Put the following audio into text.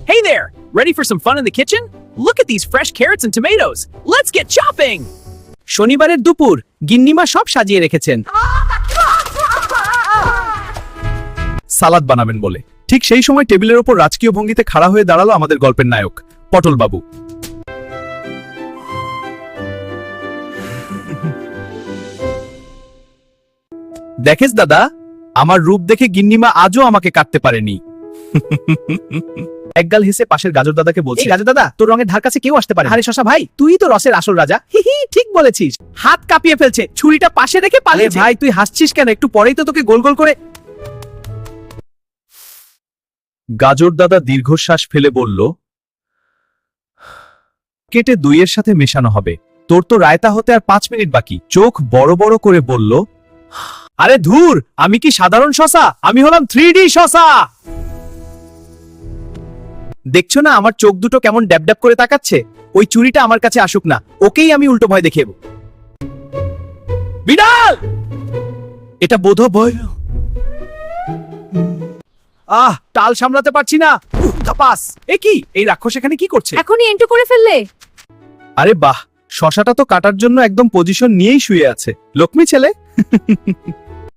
Hey there! Ready for some fun in the kitchen? Look at these fresh carrots and tomatoes. Let's get chopping! শনিবারের দুপুর গিন্নিমা সব সাজিয়ে রেখেছেন সালাদ বানাবেন বলে। ঠিক সেই সময় টেবিলের উপর রাজকীয় ভঙ্গিতে খাড়া হয়ে দাঁড়ালো আমাদের গল্পের নায়ক পটল বাবু। দেখেস দাদা, আমার রূপ দেখে গিন্নিমা আজও আমাকে কাটতে পারেনি। একগাল হেসে পাশের গাজর দাদাকে বলছি, গাজর দাদা, তোর রঙের ধার কাছে কেউ আসতে পারে। আরে শশা ভাই, তুই তো রসের আসল রাজা। ঠিক বলেছিস। হাত কাঁপিয়ে ফেলছে, ছুরিটা পাশে রেখে পালিয়েছে। ভাই তুই হাসছিস কেন? একটু পরেই তো তোকে গোল গোল করে। গাজর দাদা দীর্ঘশ্বাস ফেলে বলল, কেটে দইয়ের সাথে মেশানো হবে। তোর তো রায়তা হতে আর 5 মিনিট বাকি। চোখ বড় বড় করে বলল, আরে ধুর, আমি কি সাধারণ শসা? আমি হলাম 3D শসা। দেখছো না আমার চোখ দুটো কেমন ড্যাব ড্যাব করে তাকাচ্ছে? ওই চুরিটা আমার কাছে আসুক না, ওকেই আমি উল্টো ভয় দেখাবো। বিড়াল! এটা বোধ ভয়। টাল সামলাতে পারছি না। তাপাস, এ কি? এই রাক্ষস এখানে কি করছে? এখনই এন্টু করে ফেললে। আরে বাহ, শশাটা তো কাটার জন্য একদম পজিশন নিয়েই শুয়ে আছে। লক্ষ্মী ছেলে।